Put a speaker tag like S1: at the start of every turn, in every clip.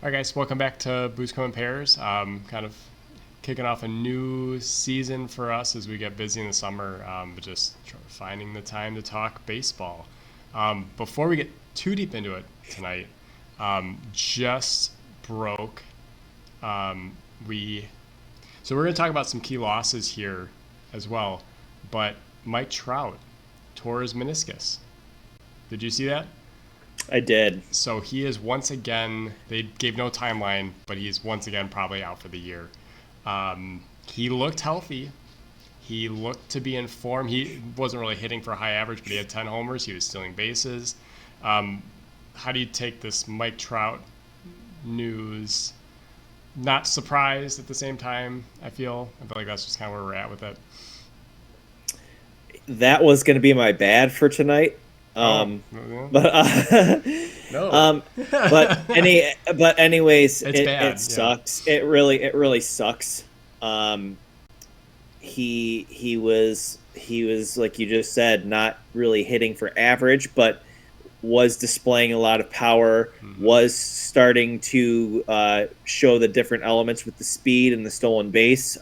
S1: All right, guys, welcome back to Booze Come in Pairs. Kind of kicking off a new season for us as we get busy in the summer, but just finding the time to talk baseball. Before we get too deep into it tonight, just broke. We so we're going to talk about some key losses here as well, but Mike Trout tore his meniscus. Did you see that?
S2: I did.
S1: So he is once again, they gave no timeline, but he is once again probably out for the year. He looked healthy. He looked to be in form. He wasn't really hitting for a high average, but he had 10 homers. He was stealing bases. How do you take this Mike Trout news? Not surprised at the same time, I feel. I feel like that's just kind of where we're at with it.
S2: That was going to be my bad for tonight.
S1: Oh,
S2: But
S1: no.
S2: but anyways,
S1: It's
S2: it
S1: bad, yeah.
S2: sucks. It really sucks. He was like you just said, not really hitting for average, but was displaying a lot of power.
S1: Mm-hmm.
S2: Was starting to show the different elements with the speed and the stolen base.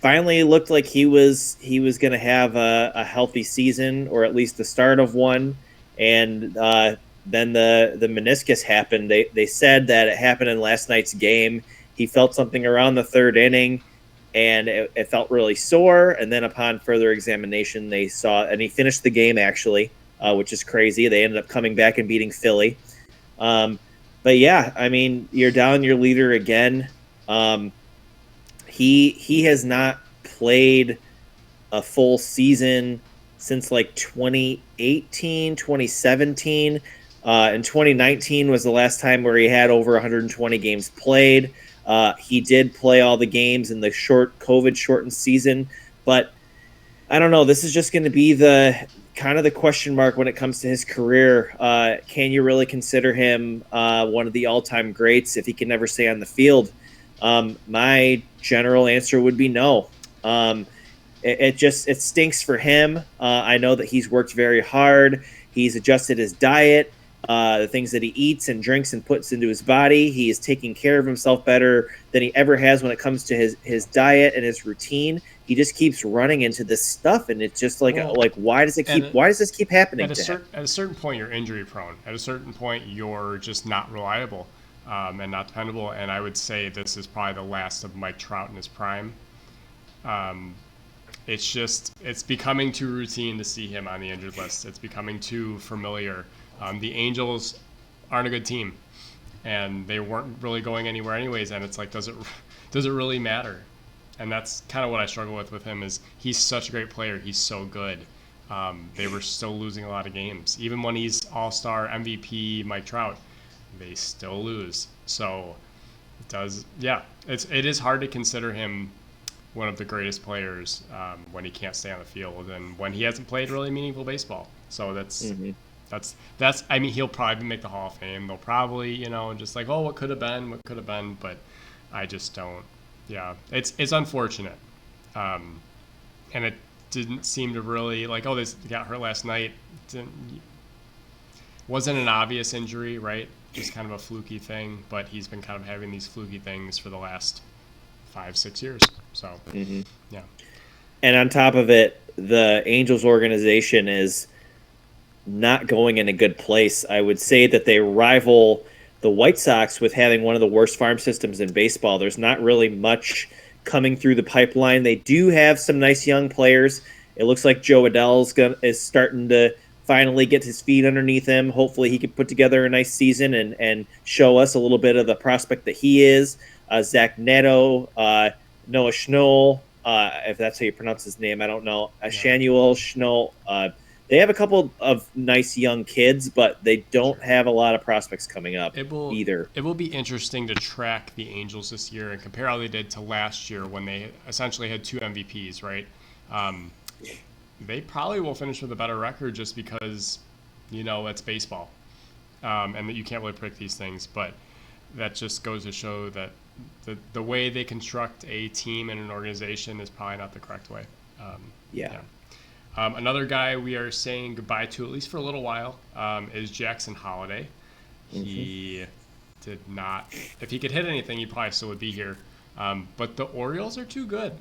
S2: Finally looked like he was going to have a healthy season, or at least the start of one. And then the meniscus happened. They said that it happened in last night's game. He felt something around the third inning, and it felt really sore. And then upon further examination, they saw, and he finished the game actually, which is crazy. They ended up coming back and beating Philly. Um, but yeah, I mean, you're down your leader again. He has not played a full season since like 2018, 2017. And 2019 was the last time where he had over 120 games played. He did play all the games in the short COVID shortened season, but I don't know. This is just going to be the kind of the question mark when it comes to his career. Can you really consider him one of the all-time greats if he can never stay on the field? My general answer would be no. It stinks for him. I know that he's worked very hard. He's adjusted his diet, the things that he eats and drinks and puts into his body. He is taking care of himself better than he ever has when it comes to his diet and his routine. He just keeps running into this stuff, and it's just
S1: Well,
S2: like
S1: and
S2: why does this keep happening to him?
S1: at a certain point you're injury prone. At a certain point you're just not reliable, and not dependable. And I would say this is probably the last of Mike Trout in his prime. It's becoming too routine to see him on the injured list. It's becoming too familiar. The Angels aren't a good team, and they weren't really going anywhere anyways. And it's like, does it really matter? And that's kind of what I struggle with him. Is he's such a great player. He's so good. They were still losing a lot of games, even when he's All-Star MVP Mike Trout. They still lose. So it does, yeah. It is hard to consider him one of the greatest players when he can't stay on the field and when he hasn't played really meaningful baseball. So
S2: Mm-hmm.
S1: that's. I mean, he'll probably make the Hall of Fame. They'll probably, just like, oh, what could have been, what could have been. But I just don't. Yeah, it's unfortunate, and it didn't seem to really like. Oh, this got hurt last night. Wasn't an obvious injury, right? Just kind of a fluky thing. But he's been kind of having these fluky things for the last 5, 6 years. So,
S2: Mm-hmm.
S1: yeah.
S2: And on top of it, the Angels organization is not going in a good place. I would say that they rival the White Sox with having one of the worst farm systems in baseball. There's not really much coming through the pipeline. They do have some nice young players. It looks like Joe is starting to finally get his feet underneath him. Hopefully, he can put together a nice season and show us a little bit of the prospect that he is. Zach Neto, Noah Schnoll, if that's how you pronounce his name, I don't know.
S1: Yeah.
S2: Shanuel Schnoll. They have a couple of nice young kids, but they don't have a lot of prospects coming up
S1: It will
S2: either.
S1: it will be interesting to track the Angels this year and compare how they did to last year when they essentially had two MVPs, right? Um, they probably will finish with a better record just because it's baseball, and that you can't really predict these things. But that just goes to show that the way they construct a team and an organization is probably not the correct way.
S2: Yeah.
S1: Yeah. Another guy we are saying goodbye to, at least for a little while, is Jackson Holiday.
S2: Mm-hmm.
S1: He did not. If he could hit anything, he probably still would be here. But the Orioles are too good.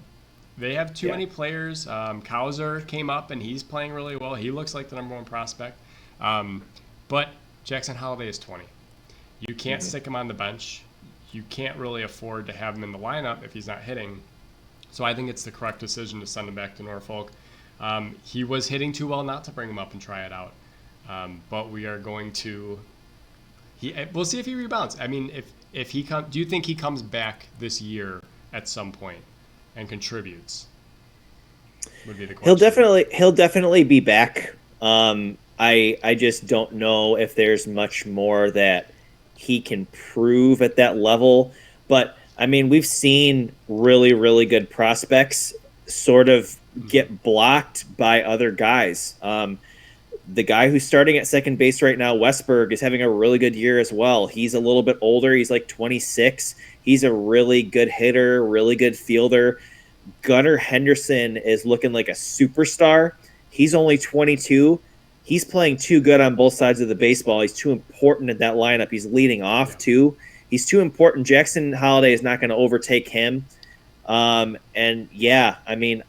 S1: They have too many players. Cowser came up, and he's playing really well. He looks like the number one prospect. But Jackson Holliday is 20. You can't stick him on the bench. You can't really afford to have him in the lineup if he's not hitting. So I think it's the correct decision to send him back to Norfolk. He was hitting too well not to bring him up and try it out. But we are going to. We'll see if he rebounds. I mean, if he do you think he comes back this year at some point and contributes? Would be the question.
S2: He'll definitely be back. I just don't know if there's much more that he can prove at that level. But I mean, we've seen really, really good prospects sort of get blocked by other guys. The guy who's starting at second base right now, Westberg, is having a really good year as well. He's a little bit older. He's like 26. He's a really good hitter, really good fielder. Gunnar Henderson is looking like a superstar. He's only 22. He's playing too good on both sides of the baseball. He's too important in that lineup. He's leading off too. He's too important. Jackson Holliday is not going to overtake him. And yeah, I mean,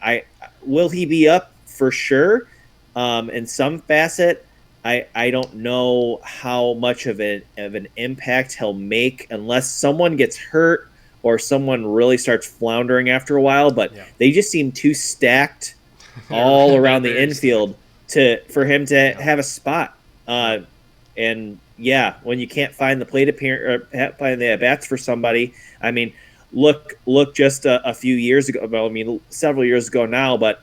S2: will he be up for sure? In some facet, I don't know how much of an impact he'll make unless someone gets hurt or someone really starts floundering after a while. But they just seem too stacked all around the infield for him to have a spot. And yeah, when you can't find the plate appearance or find the at bats for somebody, I mean, look just a few years ago. Well, I mean, several years ago now, but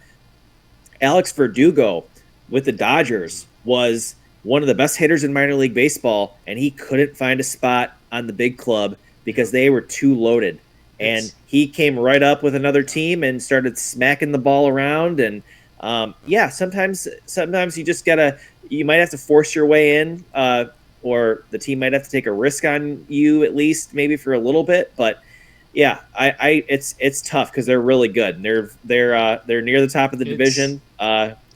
S2: Alex Verdugo with the Dodgers was one of the best hitters in minor league baseball, and he couldn't find a spot on the big club because they were too loaded. And he came right up with another team and started smacking the ball around. And sometimes you just you might have to force your way in, or the team might have to take a risk on you at least, maybe for a little bit. But yeah, it's tough because they're really good. They're near the top of the division.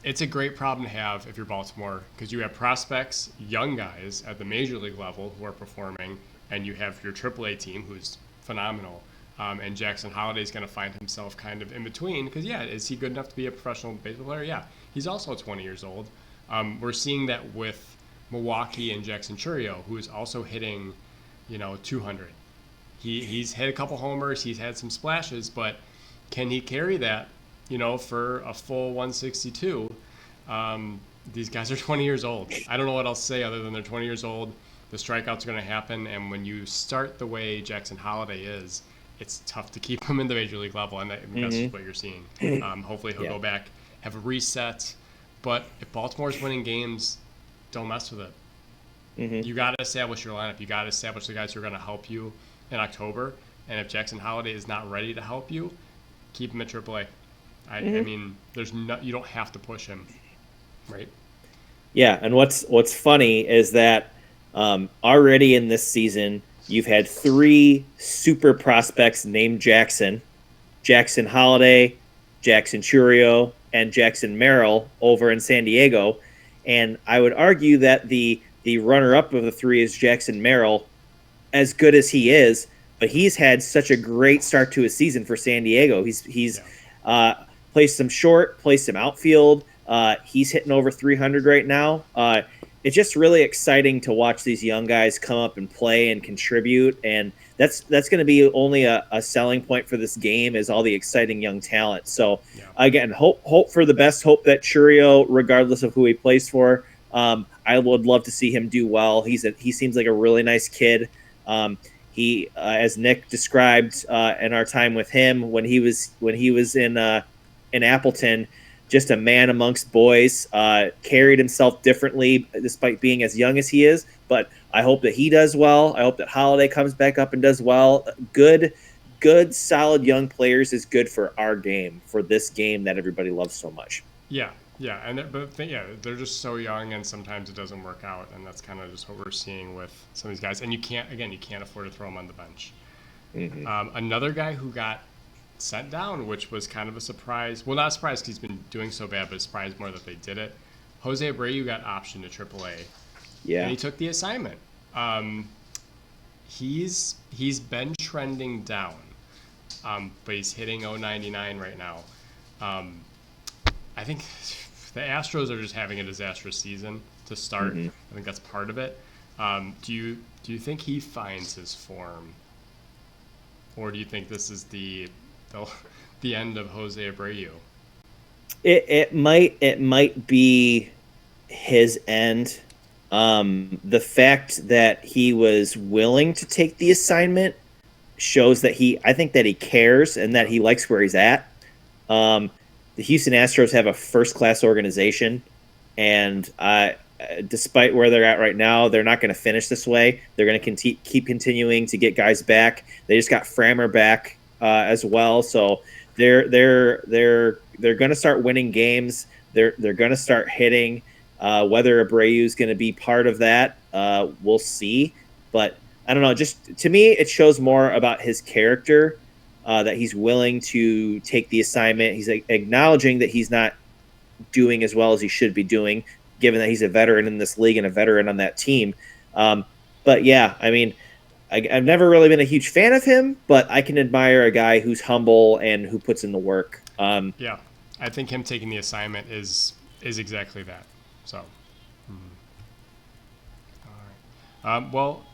S1: It's a great problem to have if you're Baltimore because you have prospects, young guys at the major league level who are performing, and you have your AAA team who's phenomenal. And Jackson Holliday is going to find himself kind of in between because, is he good enough to be a professional baseball player? Yeah. He's also 20 years old. We're seeing that with Milwaukee and Jackson Churio, who is also hitting, 200. He's hit a couple homers. He's had some splashes, but can he carry that, for a full 162? These guys are 20 years old. I don't know what else to say other than they're 20 years old. The strikeouts are going to happen, and when you start the way Jackson Holliday is, it's tough to keep him in the major league level, and that's just what you're seeing. Hopefully he'll go back, have a reset. But if Baltimore's winning games, don't mess with it. You got to establish your lineup. You got to establish the guys who are going to help you in October. And if Jackson Holliday is not ready to help you, keep him at AAA. I mean, you don't have to push him, right?
S2: Yeah, and what's funny is that already in this season, you've had 3 super prospects named Jackson Holliday, Jackson Churio, and Jackson Merrill over in San Diego. And I would argue that the runner-up of the 3 is Jackson Merrill, as good as he is, but he's had such a great start to his season for San Diego. He's placed some short, placed some outfield. He's hitting over 300 right now. It's just really exciting to watch these young guys come up and play and contribute, and that's going to be only a selling point for this game is all the exciting young talent. So again, hope for the best. Hope that Churio, regardless of who he plays for, I would love to see him do well. He seems like a really nice kid. He, as Nick described in our time with him when he was in Appleton, just a man amongst boys, carried himself differently despite being as young as he is. But I hope that he does well. I hope that Holiday comes back up and does well. Good, solid young players is good for our game, for this game that everybody loves so much.
S1: Yeah, and they're just so young, and sometimes it doesn't work out, and that's kind of just what we're seeing with some of these guys. And you can't afford to throw them on the bench. Another guy who got sent down, which was kind of a surprise. Well, not a surprise because he's been doing so bad, but a surprise more that they did it. Jose Abreu got optioned to AAA. Yeah. And he took the assignment. he's been trending down, but he's hitting 099 right now. I think the Astros are just having a disastrous season to start.
S2: Mm-hmm.
S1: I think that's part of it. Do you think he finds his form, or do you think this is the end of Jose Abreu?
S2: It might be his end. The fact that he was willing to take the assignment shows that I think that he cares and that he likes where he's at. The Houston Astros have a first-class organization, and despite where they're at right now, they're not going to finish this way. They're going to keep continuing to get guys back. They just got Frammer back as well, so they're going to start winning games. They're going to start hitting. Whether Abreu is going to be part of that, we'll see. But I don't know. Just to me, it shows more about his character, that he's willing to take the assignment. He's acknowledging that he's not doing as well as he should be doing, given that he's a veteran in this league and a veteran on that team. But yeah, I mean, I've never really been a huge fan of him, but I can admire a guy who's humble and who puts in the work.
S1: Yeah, I think him taking the assignment is exactly that. So, all right. Well,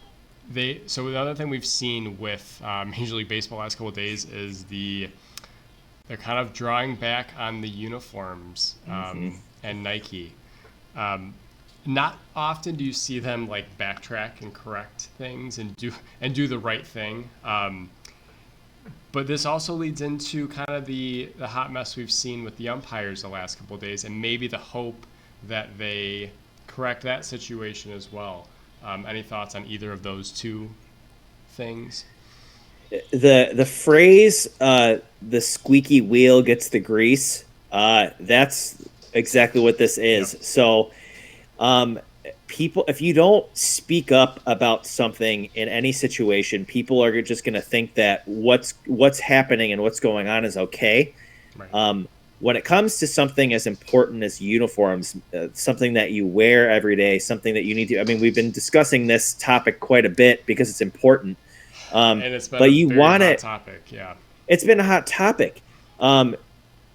S1: so another thing we've seen with Major League Baseball last couple of days is they're kind of drawing back on the uniforms and Nike. Not often do you see them like backtrack and correct things and do the right thing. But this also leads into kind of the hot mess we've seen with the umpires the last couple of days, and maybe the hope that they correct that situation as well. Any thoughts on either of those two things?
S2: The phrase "the squeaky wheel gets the grease," that's exactly what this is. Yep. So, people, if you don't speak up about something in any situation, people are just going to think that what's happening and what's going on is okay. Right. When it comes to something as important as uniforms, something that you wear every day, something that you need to, I mean, we've been discussing this topic quite a bit because it's important.
S1: And it's been
S2: but
S1: a
S2: you
S1: very
S2: want
S1: hot
S2: it.
S1: Topic, yeah.
S2: It's been a hot topic.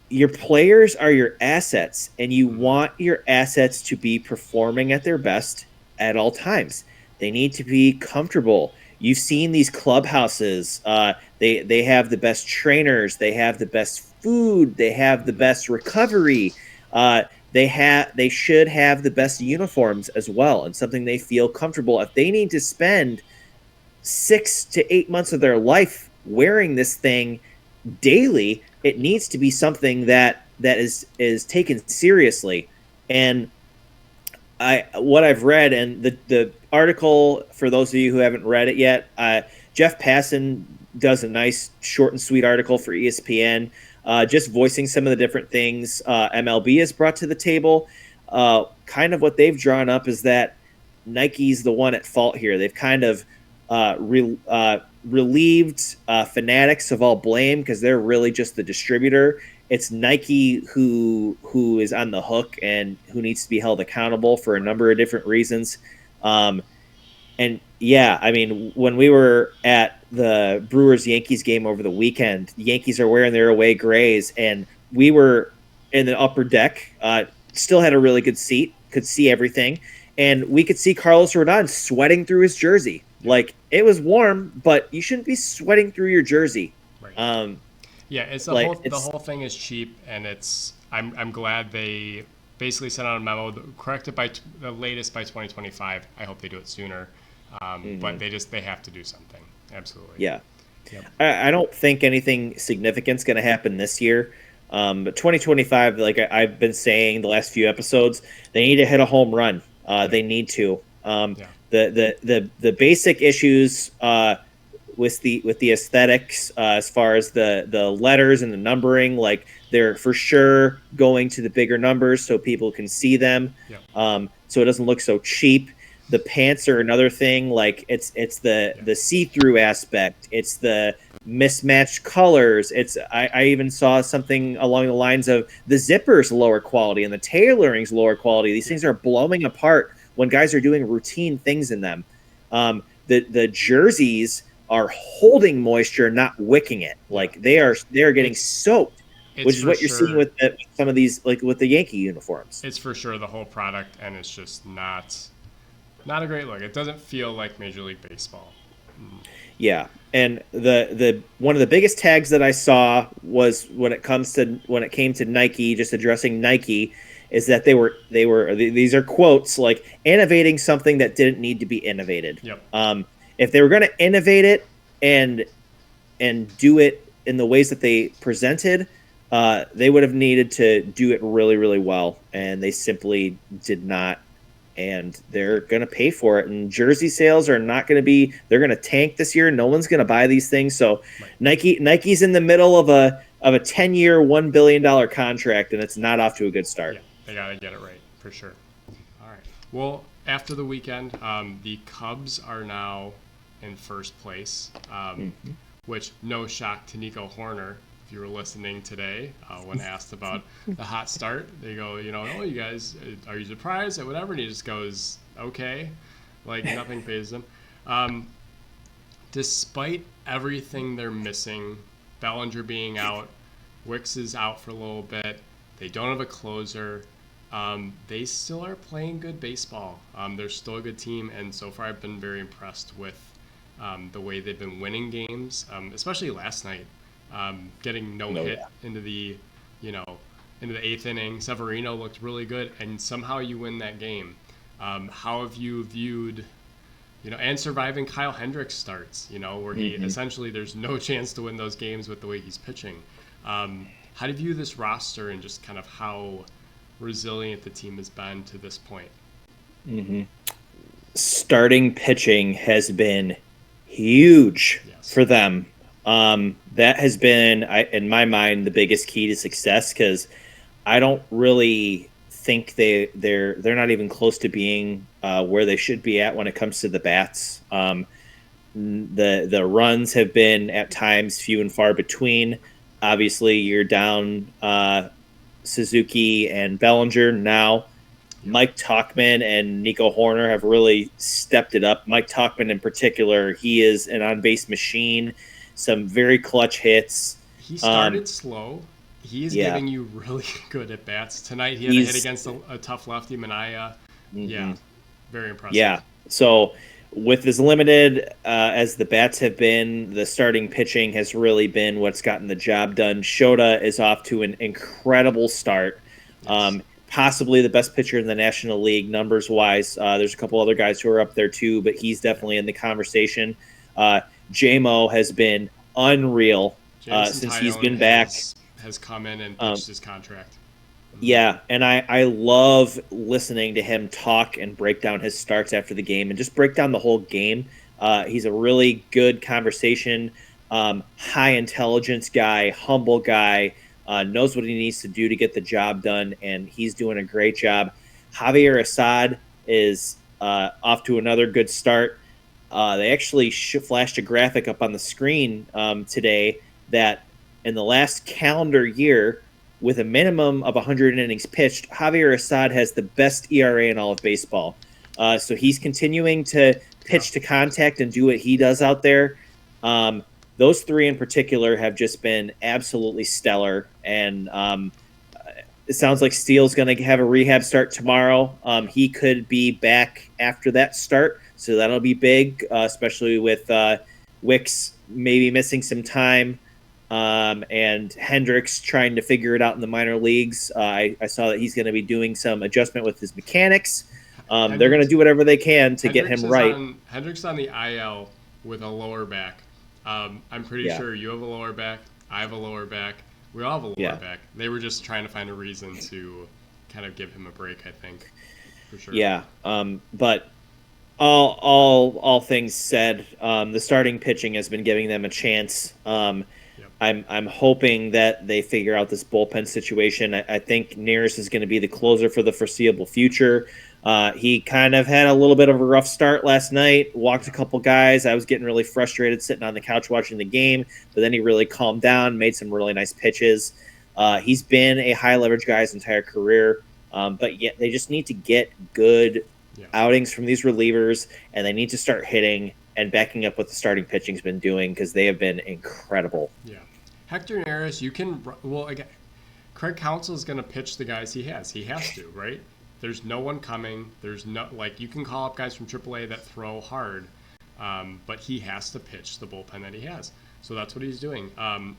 S2: Your players are your assets, and you want your assets to be performing at their best at all times. They need to be comfortable. You've seen these clubhouses. They have the best trainers. They have the best food. They have the best recovery. They should have the best uniforms as well, and something they feel comfortable. If they need to spend 6 to 8 months of their life wearing this thing daily, it needs to be something that is taken seriously. And what I've read, and the article, for those of you who haven't read it yet, Jeff Passan does a nice short and sweet article for ESPN, just voicing some of the different things MLB has brought to the table. Kind of what they've drawn up is that Nike's the one at fault here. They've kind of relieved Fanatics of all blame because they're really just the distributor. It's Nike who is on the hook and who needs to be held accountable for a number of different reasons. And yeah, I mean, when we were at the Brewers-Yankees game over the weekend, the Yankees are wearing their away grays, and we were in the upper deck, still had a really good seat, could see everything, and we could see Carlos Rodon sweating through his jersey. Like, it was warm, but you shouldn't be sweating through your jersey.
S1: Right. Yeah, it's the whole thing is cheap, and I'm glad they basically sent out a memo, correct it by the latest by 2025. I hope they do it sooner, but they have to do something. Absolutely.
S2: Yeah.
S1: Yep.
S2: I don't think anything significant's going to happen this year. But 2025, like I've been saying the last few episodes, they need to hit a home run. They need to. The basic issues with the aesthetics, as far as the letters and the numbering, like they're for sure going to the bigger numbers so people can see them. So it doesn't look so cheap. The pants are another thing. Like it's the see-through aspect. It's the mismatched colors. I even saw something along the lines of the zippers lower quality and the tailoring's lower quality. These things are blowing apart when guys are doing routine things in them. the jerseys are holding moisture, not wicking it. Like they are getting soaked, which is
S1: for
S2: what you're seeing
S1: sure.
S2: with some of these, like with the Yankee uniforms.
S1: It's for sure the whole product, and it's just not a great look. It doesn't feel like Major League Baseball.
S2: Yeah, and the one of the biggest tags that I saw was when it came to Nike, just addressing Nike, is that these are quotes like innovating something that didn't need to be innovated.
S1: Yep.
S2: If they were going to innovate it and do it in the ways that they presented, they would have needed to do it really, really well, and they simply did not. And they're going to pay for it. And jersey sales are not going to be, they're going to tank this year. No one's going to buy these things. So Nike's in the middle of a 10-year, $1 billion contract, and it's not off to a good start.
S1: Yeah, they got to get it right for sure. All right. Well, after the weekend, the Cubs are now in first place, which no shock to Nico Horner. If you were listening today, when asked about the hot start, they go, oh, you guys, are you surprised at whatever? And he just goes, okay, like nothing phases him. Despite everything they're missing, Bellinger being out, Wicks is out for a little bit, they don't have a closer, they still are playing good baseball. They're still a good team, and so far I've been very impressed with the way they've been winning games, especially last night. Getting no hit into the eighth inning. Severino looked really good, and somehow you win that game. How have you viewed, and surviving Kyle Hendricks starts, where he essentially there's no chance to win those games with the way he's pitching. How do you view this roster and just kind of how resilient the team has been to this point?
S2: Starting pitching has been huge for them. That has been, in my mind, the biggest key to success, because I don't really think they're not even close to being where they should be at when it comes to the bats. The runs have been at times few and far between. Obviously, you're down Suzuki and Bellinger now. Mike Tauchman and Nico Horner have really stepped it up. Mike Tauchman in particular, he is an on-base machine. Some very clutch hits.
S1: He started slow. He is giving you really good at bats. Tonight he had a hit against a tough lefty, Minaya. Yeah, very impressive.
S2: Yeah, so with as limited as the bats have been, the starting pitching has really been what's gotten the job done. Shota is off to an incredible start. Yes. Possibly the best pitcher in the National League numbers-wise. There's a couple other guys who are up there too, but he's definitely in the conversation. J-Mo has been unreal since he's been back.
S1: Has come in and pitched his contract.
S2: Yeah, and I love listening to him talk and break down his starts after the game and just break down the whole game. He's a really good conversation, high intelligence guy, humble guy, knows what he needs to do to get the job done, and he's doing a great job. Javier Assad is off to another good start. They actually flashed a graphic up on the screen today that in the last calendar year, with a minimum of 100 innings pitched, Javier Assad has the best ERA in all of baseball. So he's continuing to pitch to contact and do what he does out there. Those three in particular have just been absolutely stellar. And it sounds like Steele's going to have a rehab start tomorrow. He could be back after that start. So that'll be big, especially with Wicks maybe missing some time and Hendricks trying to figure it out in the minor leagues. I saw that he's going to be doing some adjustment with his mechanics. They're going to do whatever they can to get him right.
S1: Hendricks on the IL with a lower back. I'm pretty sure you have a lower back. I have a lower back. We all have a lower back. They were just trying to find a reason to kind of give him a break, I think, for sure.
S2: Yeah, but all things said, the starting pitching has been giving them a chance. I'm hoping that they figure out this bullpen situation. I think Neris is going to be the closer for the foreseeable future. He kind of had a little bit of a rough start last night, walked a couple guys. I was getting really frustrated sitting on the couch watching the game, but then he really calmed down, made some really nice pitches. He's been a high leverage guy his entire career, but yet they just need to get good outings from these relievers, and they need to start hitting. and backing up what the starting pitching's been doing, because they have been incredible.
S1: Yeah. Hector Neris, you can, well, again, Craig Counsell is going to pitch the guys he has. He has to, right? There's no one coming. There's no, like, you can call up guys from AAA that throw hard, but he has to pitch the bullpen that he has. So that's what he's doing.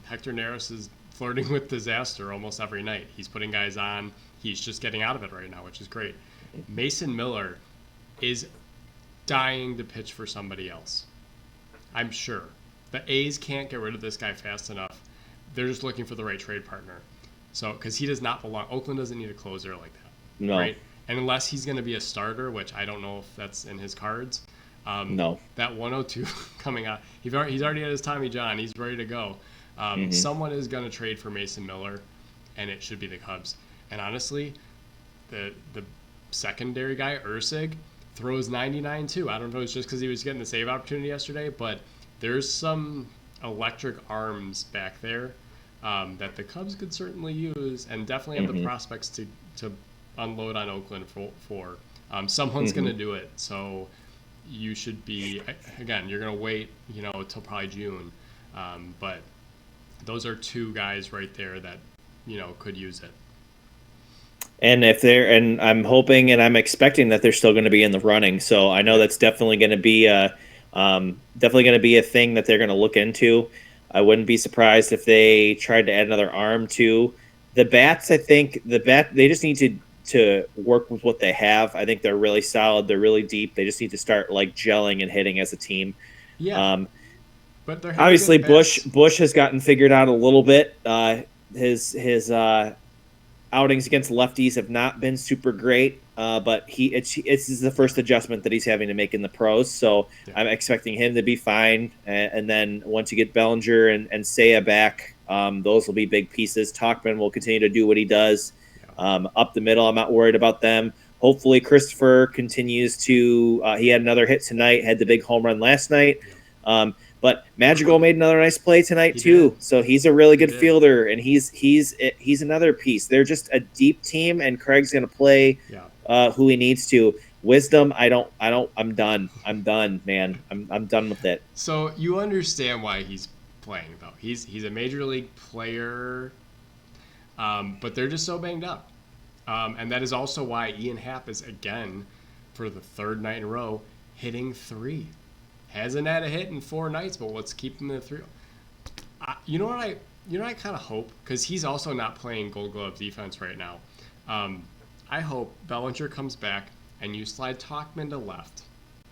S1: Hector Neris is flirting with disaster almost every night. He's putting guys on. He's just getting out of it right now, which is great. Mason Miller is dying to pitch for somebody else. I'm sure. The A's can't get rid of this guy fast enough. They're just looking for the right trade partner. So, because he does not belong. Oakland doesn't need a closer like that.
S2: No.
S1: Right? And unless he's going to be a starter, which I don't know if that's in his cards.
S2: No.
S1: That 102 coming out, he's already had his Tommy John. He's ready to go. Someone is going to trade for Mason Miller, and it should be the Cubs. And honestly, the secondary guy, Ursig, throws 99 too. I don't know if it's just because he was getting the save opportunity yesterday, but there's some electric arms back there that the Cubs could certainly use, and definitely have the prospects to unload on Oakland for. Someone's going to do it. So you should be, again, you're going to wait, till probably June. But those are two guys right there that, could use it.
S2: And and I'm hoping and I'm expecting that they're still going to be in the running. So I know that's definitely going to be a thing that they're going to look into. I wouldn't be surprised if they tried to add another arm to the bats. I think they just need to work with what they have. I think they're really solid. They're really deep. They just need to start like gelling and hitting as a team.
S1: Yeah. But they're
S2: obviously Bush has gotten figured out a little bit. His outings against lefties have not been super great, but this is the first adjustment that he's having to make in the pros. So yeah. I'm expecting him to be fine. And then once you get Bellinger and Seiya back, those will be big pieces. Tauchman will continue to do what he does. Up the middle, I'm not worried about them. Hopefully Christopher continues to he had another hit tonight, had the big home run last night. But Madrigal made another nice play tonight too. So he's a really good fielder, and he's another piece. They're just a deep team, and Craig's going to play who he needs to. Wisdom, I'm done. I'm done, man. I'm done with it.
S1: So you understand why he's playing though. He's a major league player, but they're just so banged up. And that is also why Ian Happ is again, for the third night in a row, hitting 3. Hasn't had a hit in 4 nights, but what's keeping the 3? You know what I kind of hope, because he's also not playing Gold Glove defense right now. I hope Bellinger comes back and you slide Tauchman to left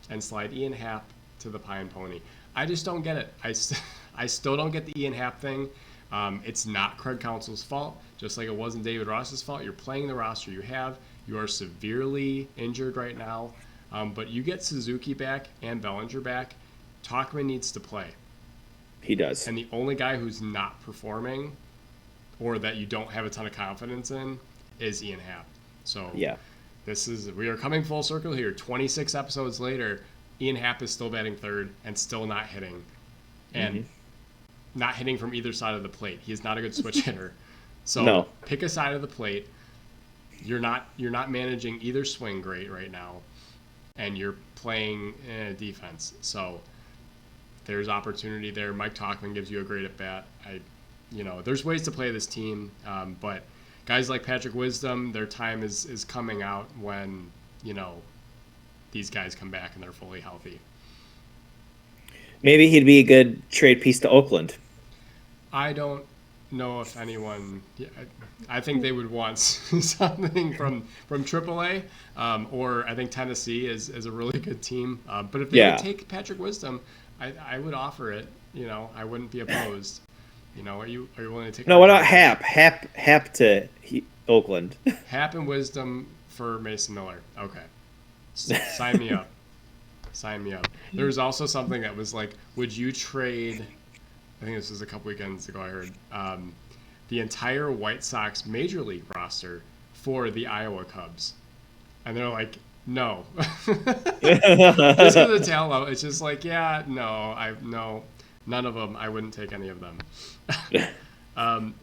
S1: and slide Ian Happ to the Pine Pony. I just don't get it. I still don't get the Ian Happ thing. It's not Craig Counsell's fault, just like it wasn't David Ross's fault. You're playing the roster you have. You are severely injured right now. But you get Suzuki back and Bellinger back, Tauchman needs to play.
S2: He does.
S1: And the only guy who's not performing or that you don't have a ton of confidence in is Ian Happ. So
S2: yeah,
S1: we are coming full circle here. 26 episodes later, Ian Happ is still batting third and still not hitting. And not hitting from either side of the plate. He is not a good switch hitter. So pick a side of the plate. You're not managing either swing great right now. And you're playing defense. So there's opportunity there. Mike Tauchman gives you a great at-bat. There's ways to play this team. But guys like Patrick Wisdom, their time is coming out when, these guys come back and they're fully healthy.
S2: Maybe he'd be a good trade piece to Oakland.
S1: I don't know if anyone. I think they would want something from AAA, or I think Tennessee is a really good team. But if they would take Patrick Wisdom, I would offer it. I wouldn't be opposed. Are you willing to take?
S2: No, what about Hap to Oakland?
S1: Hap and Wisdom for Mason Miller. Okay, sign me up. Sign me up. There was also something that was like, would you trade? I think this was a couple weekends ago. I heard the entire White Sox Major League roster for the Iowa Cubs, and they're like, no. Just for the talent level, it's just like, no, none of them. I wouldn't take any of them.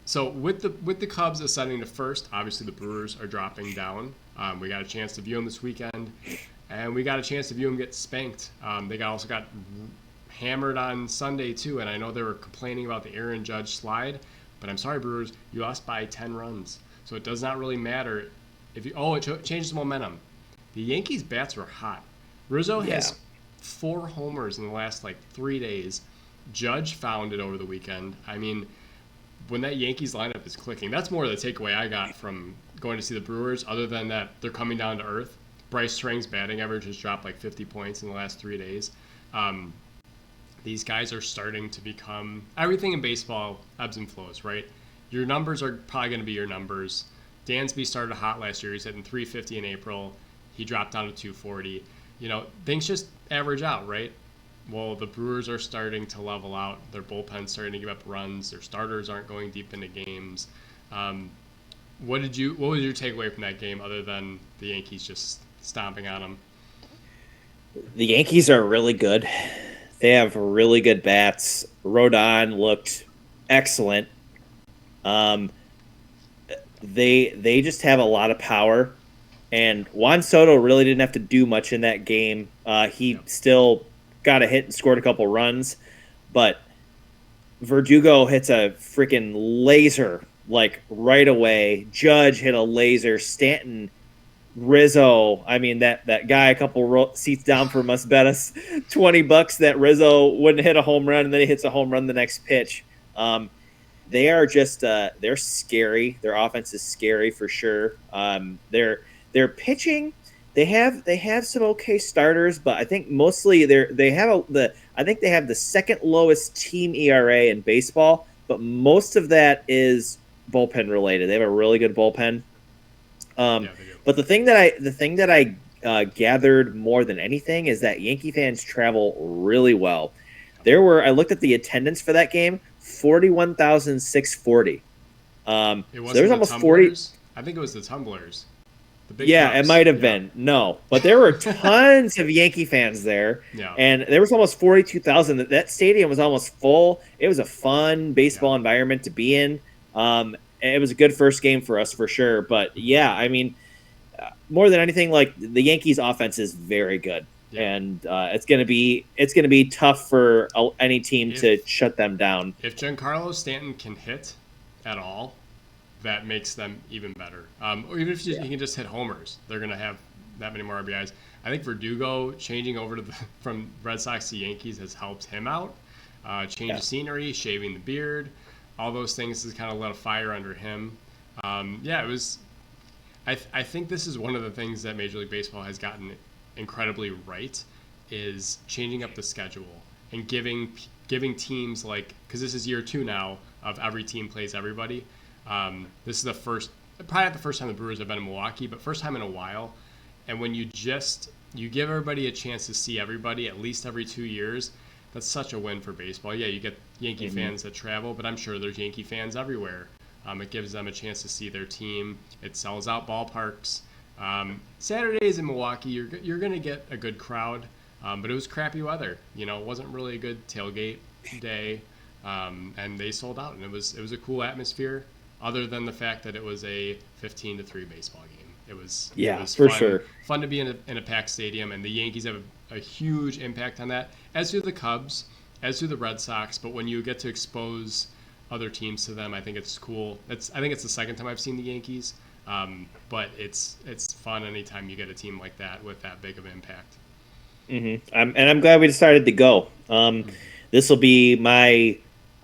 S1: So with the Cubs ascending to first, obviously the Brewers are dropping down. We got a chance to view them this weekend. and we got a chance to view them get spanked. They also got hammered on Sunday too, and I know they were complaining about the Aaron Judge slide, but I'm sorry, Brewers, you lost by 10 runs, so it does not really matter if you. Oh, it changes momentum. The Yankees' bats were hot. Rizzo has 4 homers in the last 3 days. Judge found it over the weekend. I mean, when that Yankees lineup is clicking, that's more of the takeaway I got from going to see the Brewers, other than that they're coming down to earth. Bryce Strang's batting average has dropped 50 points in the last 3 days. These guys are starting to become, everything in baseball ebbs and flows, right? Your numbers are probably going to be your numbers. Dansby started hot last year. He's hitting 350 in April. He dropped down to 240. Things just average out, right? Well, the Brewers are starting to level out. Their bullpen's starting to give up runs. Their starters aren't going deep into games. What was your takeaway from that game, other than the Yankees just stomping on them?
S2: The Yankees are really good. They have really good bats. Rodon looked excellent. They just have a lot of power, and Juan Soto really didn't have to do much in that game. He still got a hit and scored a couple runs, but Verdugo hits a freaking laser right away. Judge hit a laser. Stanton, Rizzo. I mean, that guy a couple seats down from us bet us $20 that Rizzo wouldn't hit a home run, and then he hits a home run the next pitch. They are just they're scary. Their offense is scary for sure. Their pitching, they have some okay starters, but I think mostly they have the second lowest team ERA in baseball, but most of that is bullpen related. They have a really good bullpen. But the thing that I gathered more than anything is that Yankee fans travel really well. I looked at the attendance for that game, 41,640.
S1: It wasn't
S2: so there was almost 40.
S1: I think it was the Tumblers.
S2: It might have been. No, but there were tons of Yankee fans there, and there was almost 42,000. That stadium was almost full. It was a fun baseball environment to be in. It was a good first game for us for sure. But I mean, more than anything, the Yankees' offense is very good, and it's gonna be tough for any team to shut them down.
S1: If Giancarlo Stanton can hit at all, that makes them even better. Or even if he can just hit homers, they're going to have that many more RBIs. I think Verdugo changing over from Red Sox to Yankees has helped him out. Change of scenery, shaving the beard, all those things has kind of lit a fire under him. It was. I think this is one of the things that Major League Baseball has gotten incredibly right, is changing up the schedule and giving teams because this is year 2 now of every team plays everybody. This is probably not the first time the Brewers have been in Milwaukee, but first time in a while. And when you give everybody a chance to see everybody at least every 2 years, that's such a win for baseball. Yeah, you get Yankee fans that travel, but I'm sure there's Yankee fans everywhere. It gives them a chance to see their team. It sells out ballparks. Saturdays in Milwaukee, you're going to get a good crowd, but it was crappy weather. It wasn't really a good tailgate day, and they sold out, and it was a cool atmosphere. Other than the fact that it was a 15-3 baseball game, it was
S2: for
S1: fun,
S2: sure
S1: fun to be in a packed stadium, and the Yankees have a huge impact on that, as do the Cubs, as do the Red Sox. But when you get to expose other teams to them, I think it's cool. I think it's the second time I've seen the Yankees, but it's fun anytime you get a team like that with that big of an impact.
S2: I'm glad we decided to go. This will be my.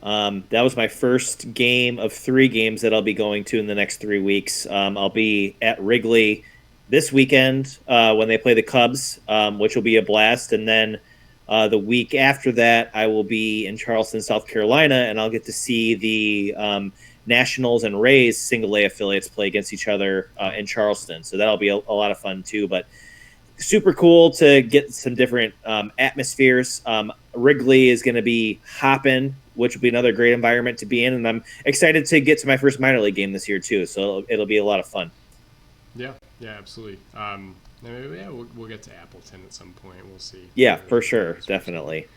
S2: That was my first game of 3 games that I'll be going to in the next 3 weeks. I'll be at Wrigley this weekend when they play the Cubs, which will be a blast. And then the week after that, I will be in Charleston, South Carolina, and I'll get to see the Nationals and Rays single A affiliates play against each other in Charleston. So that'll be a lot of fun too. But super cool to get some different atmospheres. Wrigley is going to be hopping, which will be another great environment to be in. And I'm excited to get to my first minor league game this year too. So it'll be a lot of fun.
S1: Yeah, absolutely. We'll get to Appleton at some point. We'll see.
S2: Yeah, for sure. Definitely.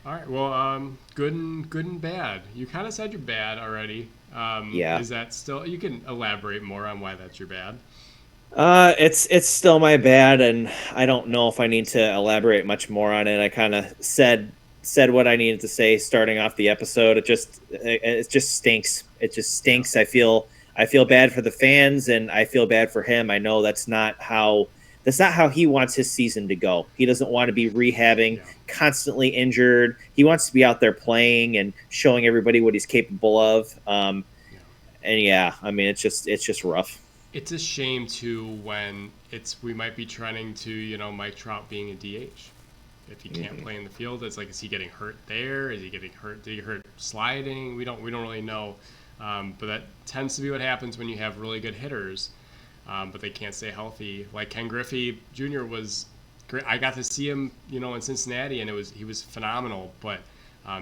S1: All right. Well, good and bad. You kind of said you're bad already. Is that still, you can elaborate more on why that's your bad?
S2: It's still my bad, and I don't know if I need to elaborate much more on it. I kind of said what I needed to say starting off the episode. It just stinks. It just
S1: Yeah.
S2: stinks. I feel bad for the fans, and I feel bad for him. I know that's not how he wants his season to go. He doesn't want to be rehabbing,
S1: Yeah.
S2: constantly injured. He wants to be out there playing and showing everybody what he's capable of.
S1: Yeah.
S2: And yeah, I mean, it's just rough.
S1: It's a shame too when we might be trending to Mike Trout being a DH. If he can't play in the field, it's like, is he getting hurt there? Is he getting hurt? Did he hurt sliding? We don't really know. But that tends to be what happens when you have really good hitters, but they can't stay healthy. Like Ken Griffey Jr. was great. I got to see him, in Cincinnati, and he was phenomenal. But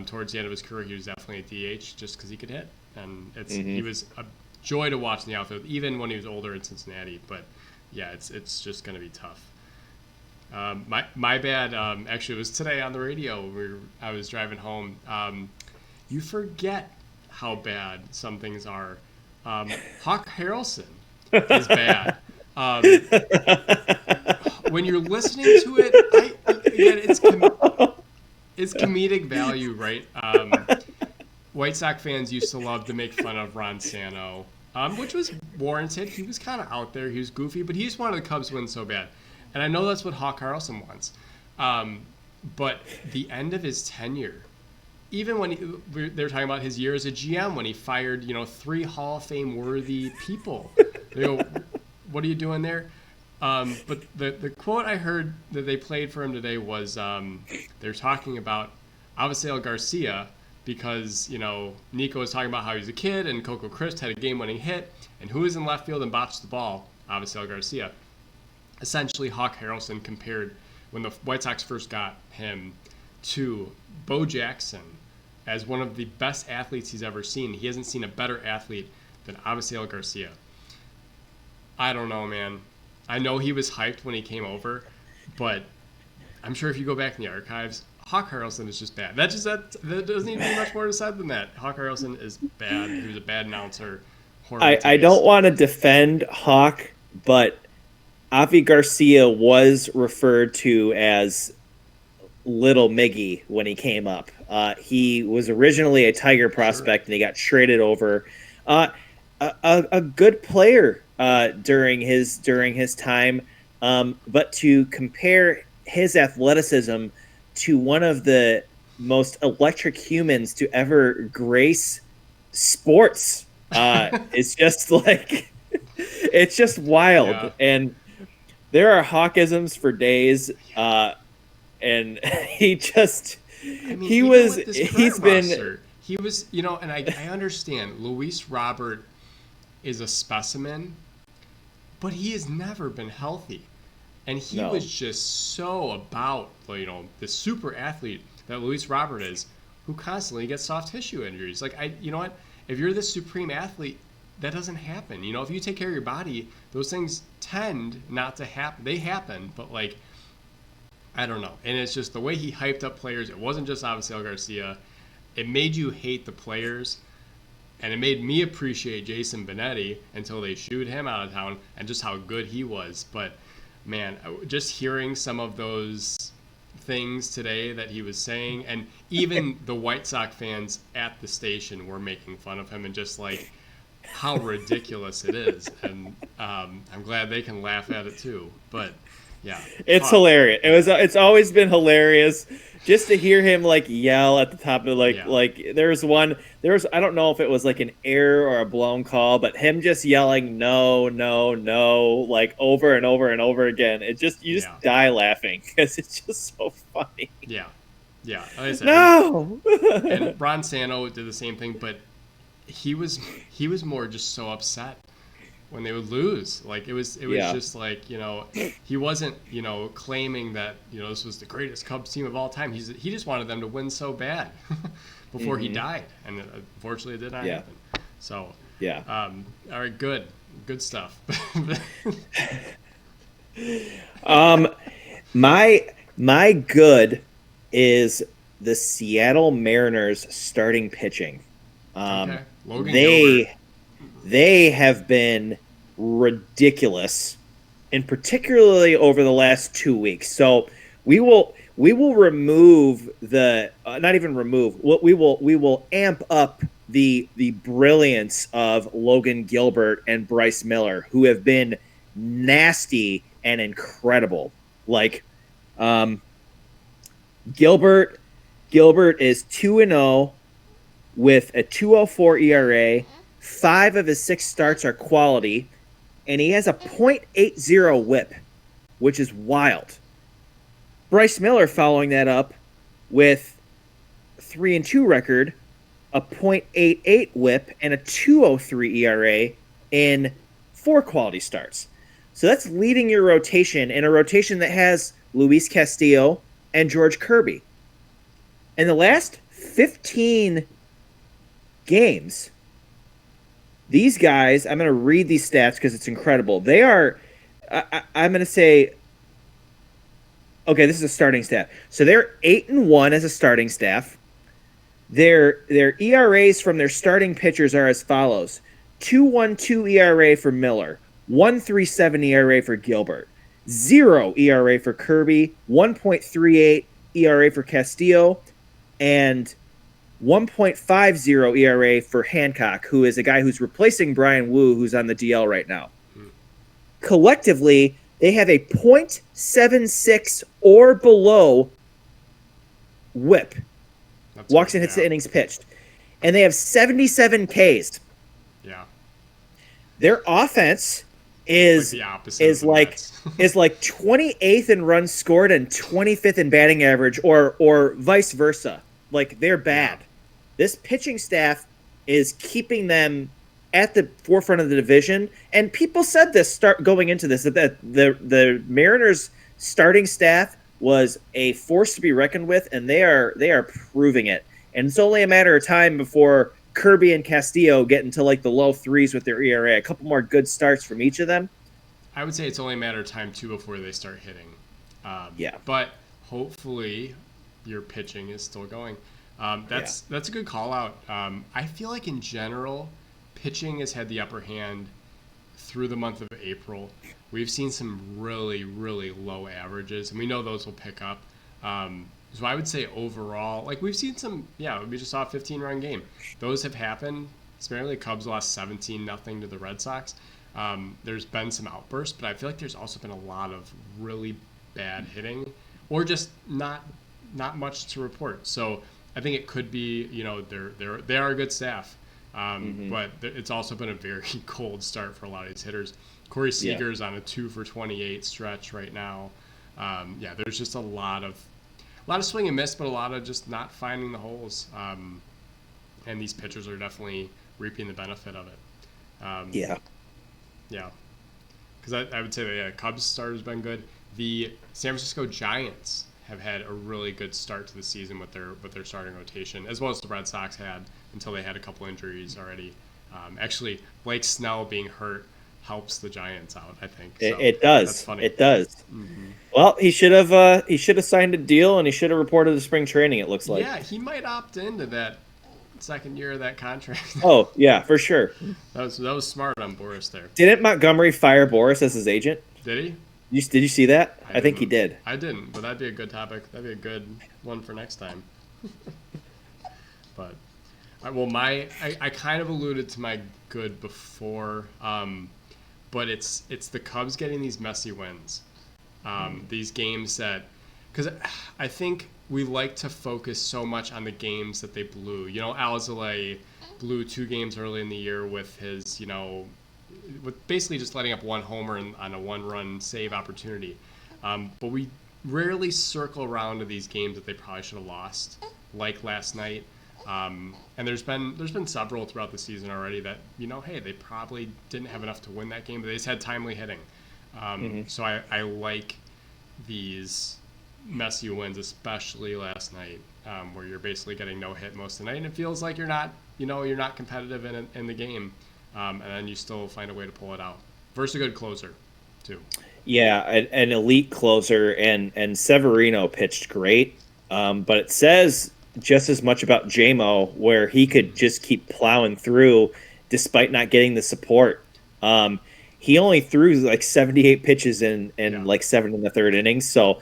S1: towards the end of his career, he was definitely a DH just because he could hit, and he was a joy to watch in the outfield, even when he was older in Cincinnati. But yeah, it's just going to be tough. My bad. Actually, it was today on the radio. I was driving home. You forget how bad some things are. Hawk Harrelson is bad. When you're listening to it, again, it's comedic value, right? White Sox fans used to love to make fun of Ron Santo, which was warranted. He was kind of out there. He was goofy, but he just wanted the Cubs to win so bad. And I know that's what Hawk Harrelson wants. But the end of his tenure, even when they were talking about his year as a GM, when he fired, 3 Hall of Fame worthy people, they go, "What are you doing there?" But the quote I heard that they played for him today was they're talking about Avisail Garcia because Nico was talking about how he was a kid and Coco Christ had a game-winning hit, and who was in left field and botched the ball? Avisail Garcia. Essentially, Hawk Harrelson compared when the White Sox first got him to Bo Jackson as one of the best athletes he's ever seen. He hasn't seen a better athlete than Avisail Garcia. I don't know, man. I know he was hyped when he came over, but I'm sure if you go back in the archives, Hawk Harrelson is just bad. That doesn't even be much more to said than that. Hawk Harrelson is bad. He was a bad announcer.
S2: I don't want to defend Hawk, but Avi Garcia was referred to as Little Miggy when he came up. He was originally a Tiger prospect, and he got traded over. A good player during his time, but to compare his athleticism to one of the most electric humans to ever grace sports, it's just like it's just wild.
S1: Yeah.
S2: And there are Hawkisms for days, and he just he's been
S1: he was, and I understand Luis Robert is a specimen, but he has never been healthy. And he was just so about, the super athlete that Luis Robert is, who constantly gets soft tissue injuries. Like, you know what? If you're this supreme athlete, that doesn't happen. If you take care of your body, those things tend not to happen. They happen, but I don't know. And it's just the way he hyped up players. It wasn't just Avisail Garcia. It made you hate the players. And it made me appreciate Jason Benetti until they shooed him out of town and just how good he was. But, man, just hearing some of those things today that he was saying, and even the White Sox fans at the station were making fun of him and just how ridiculous it is. And I'm glad they can laugh at it too. But, yeah.
S2: It's hilarious. It's always been hilarious just to hear him yell at the top of there was I don't know if it was an error or a blown call, but him just yelling no over and over and over again. You just die laughing because it's just so funny.
S1: Yeah. Like I said,
S2: no.
S1: And Ron Santo did the same thing, but he was more just so upset when they would lose. It was just he wasn't, claiming that, this was the greatest Cubs team of all time. He just wanted them to win so bad before he died. And unfortunately it did not happen. So,
S2: yeah.
S1: All right, good stuff.
S2: My good is the Seattle Mariners starting pitching.
S1: Okay. Logan Gilbert.
S2: They have been ridiculous and particularly over the last 2 weeks. So we will remove the not even remove. We will amp up the brilliance of Logan Gilbert and Bryce Miller, who have been nasty and incredible. Like Gilbert is 2-0 with a 2.04 ERA. 5 of his 6 starts are quality, and he has a .80 WHIP, which is wild. Bryce Miller following that up with 3-2 record, a .88 WHIP, and a 2.03 ERA in 4 quality starts. So that's leading your rotation in a rotation that has Luis Castillo and George Kirby. In the last 15 games, these guys, I'm going to read these stats because it's incredible. They are, I'm going to say, okay, this is a starting staff. So they're 8-1 as a starting staff. Their ERAs from their starting pitchers are as follows: 2.12 ERA for Miller, 1.37 ERA for Gilbert, 0 ERA for Kirby, 1.38 ERA for Castillo, and 1.50 ERA for Hancock, who is a guy who's replacing Brian Wu, who's on the DL right now. Collectively, they have a .76 or below WHIP. Walks and hits the innings pitched. And they have 77 Ks.
S1: Yeah.
S2: Their offense is like 28th in runs scored and 25th in batting average, or vice versa. Like, they're bad. This pitching staff is keeping them at the forefront of the division, and people said this going into this, that the Mariners starting staff was a force to be reckoned with, and they are proving it. And it's only a matter of time before Kirby and Castillo get into like the low 3s with their ERA. A couple more good starts from each of them.
S1: I would say it's only a matter of time too before they start hitting.
S2: Yeah.
S1: But hopefully your pitching is still going. That's a good call out. I feel like in general, pitching has had the upper hand through the month of April. We've seen some really, really low averages, and we know those will pick up. So I would say overall, like we've seen some, we just saw a 15-run game. Those have happened. Apparently, the Cubs lost 17-0 to the Red Sox. There's been some outbursts, but I feel like there's also been a lot of really bad hitting, or just not much to report. So I think it could be, they are a good staff, but it's also been a very cold start for a lot of these hitters. Corey Seager's on a 2-for-28 stretch right now. There's just a lot of swing and miss, but a lot of just not finding the holes. And these pitchers are definitely reaping the benefit of it. Yeah. Because I would say that Cubs starter's been good. The San Francisco Giants have had a really good start to the season with their starting rotation, as well as the Red Sox had until they had a couple injuries already. Actually, Blake Snell being hurt helps the Giants out, I think. So
S2: it does.
S1: That's funny.
S2: It does. Mm-hmm. Well, he should have signed a deal, and he should have reported to spring training. It looks like.
S1: Yeah, he might opt into that second year of that contract.
S2: Oh yeah, for sure.
S1: That was smart on Boris there.
S2: Didn't Montgomery fire Boris as his agent?
S1: Did he?
S2: Did you see that? I think he did.
S1: I didn't, but that'd be a good topic. That'd be a good one for next time. But I kind of alluded to my good before, but it's the Cubs getting these messy wins, these games that, because I think we like to focus so much on the games that they blew. Alzolay blew 2 games early in the year with his, with basically just letting up 1 homer on a 1-run save opportunity. But we rarely circle around to these games that they probably should have lost, like last night. And there's been several throughout the season already that, hey, they probably didn't have enough to win that game, but they just had timely hitting. So I like these messy wins, especially last night, where you're basically getting no hit most of the night, and it feels like you're not competitive in the game, and then you still find a way to pull it out. Versus a good closer, too. Yeah,
S2: an elite closer, and Severino pitched great, but it says just as much about JMO, where he could just keep plowing through despite not getting the support. he only threw like 78 pitches in like 7 in the third innings. So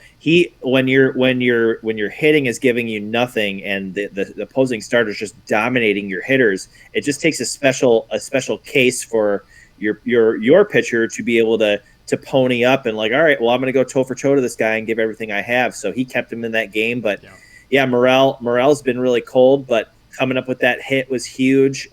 S2: when your hitting is giving you nothing and the opposing starters just dominating your hitters, it just takes a special case for your pitcher to be able to pony up and like, all right, well, I'm going to go toe for toe to this guy and give everything I have. So he kept him in that game. But yeah, Morel's been really cold, but coming up with that hit was huge.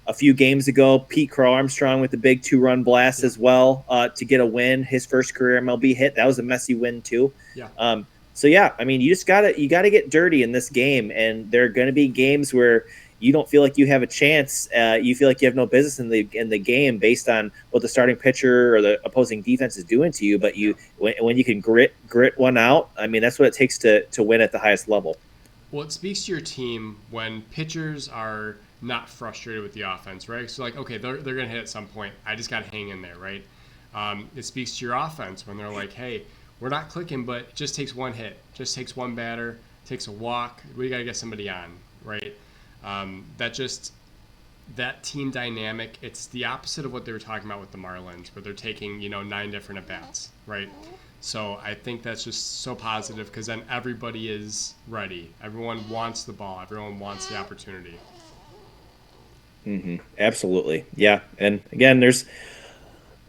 S2: A few games ago, Pete Crow Armstrong with the big 2-run blast as well to get a win, his first career MLB hit. That was a messy win too. So yeah, I mean, you gotta get dirty in this game, and there are going to be games where you don't feel like you have a chance. You feel like you have no business in the game based on what the starting pitcher or the opposing defense is doing to you. But when you can grit one out, I mean, that's what it takes to win at the highest level.
S1: Well, it speaks to your team when pitchers are not frustrated with the offense, right? So like, okay, they're going to hit at some point. I just got to hang in there, right? It speaks to your offense when they're like, hey, we're not clicking, but it just takes one hit, just takes one batter, takes a walk. We got to get somebody on, right? That team dynamic, it's the opposite of what they were talking about with the Marlins, where they're taking, 9 different at-bats, right? So I think that's just so positive because then everybody is ready. Everyone wants the ball. Everyone wants the opportunity.
S2: Absolutely. Yeah. And again,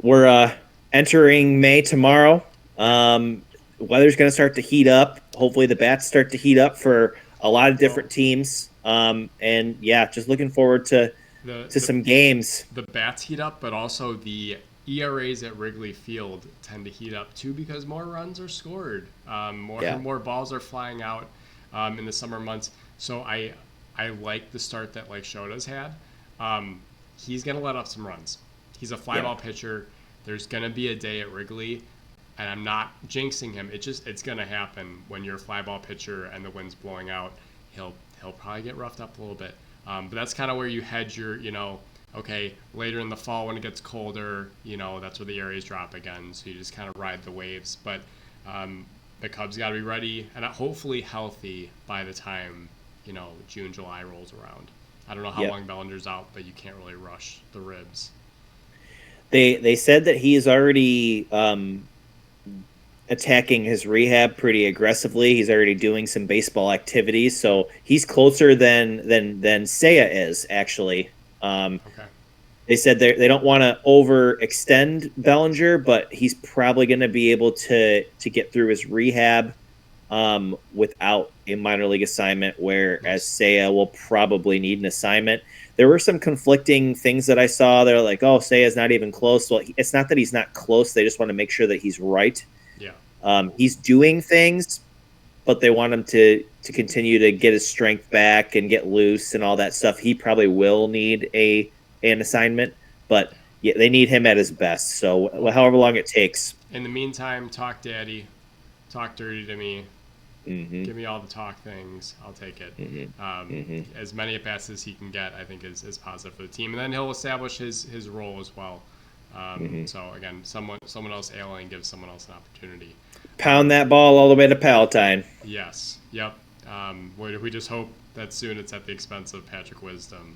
S2: we're entering May tomorrow. Weather's going to start to heat up. Hopefully the bats start to heat up for a lot of different teams. And yeah, just looking forward to some games.
S1: The bats heat up, but also the ERAs at Wrigley Field tend to heat up too because more runs are scored. More balls are flying out in the summer months. So I like the start that like Shota's had. He's going to let up some runs. He's a fly ball pitcher. There's going to be a day at Wrigley, and I'm not jinxing him. It's going to happen when you're a fly ball pitcher and the wind's blowing out. He'll probably get roughed up a little bit. But that's kind of where you hedge your, okay, later in the fall when it gets colder, that's where the areas drop again. So you just kind of ride the waves. But the Cubs got to be ready and hopefully healthy by the time, June, July rolls around. I don't know how long Bellinger's out, but you can't really rush the ribs.
S2: They said that he is already attacking his rehab pretty aggressively. He's already doing some baseball activities, so he's closer than Seiya is actually. Okay. They said they don't want to overextend Bellinger, but he's probably going to be able to get through his rehab without a minor league assignment, whereas Seiya will probably need an assignment. There were some conflicting things that I saw. They're like, oh, Seiya's not even close. Well, it's not that he's not close. They just want to make sure that he's right. Yeah. He's doing things, but they want him to continue to get his strength back and get loose and all that stuff. He probably will need an assignment, but yeah, they need him at his best. So however long it takes.
S1: In the meantime, talk daddy, talk dirty to me. Give me all the talk things. I'll take it. As many at-bats as he can get, I think, is positive for the team. And then he'll establish his role as well. So, again, someone else ailing gives someone else an opportunity.
S2: Pound that ball all the way to Palatine.
S1: Yes. Yep. We just hope that soon it's at the expense of Patrick Wisdom.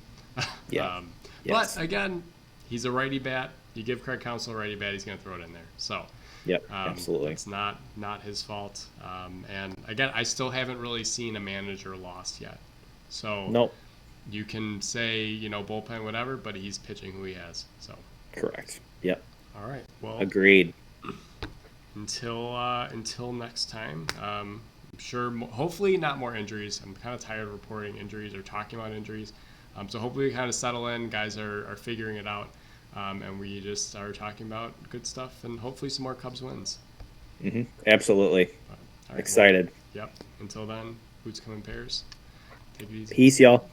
S2: Yeah.
S1: But, again, he's a righty bat. You give Craig Counsell a righty bat, he's going to throw it in there. So.
S2: Yep, absolutely.
S1: It's not his fault. And again, I still haven't really seen a manager lost yet. So
S2: nope.
S1: You can say, bullpen, whatever, but he's pitching who he has. So
S2: correct. Yep.
S1: All right. Well,
S2: agreed.
S1: Until next time, I'm sure, hopefully not more injuries. I'm kind of tired of reporting injuries or talking about injuries. So hopefully we kind of settle in. Guys are figuring it out. And we just are talking about good stuff and hopefully some more Cubs wins.
S2: Absolutely. Excited.
S1: Well, yep. Until then, boots come in pairs. Take it easy.
S2: Peace, y'all.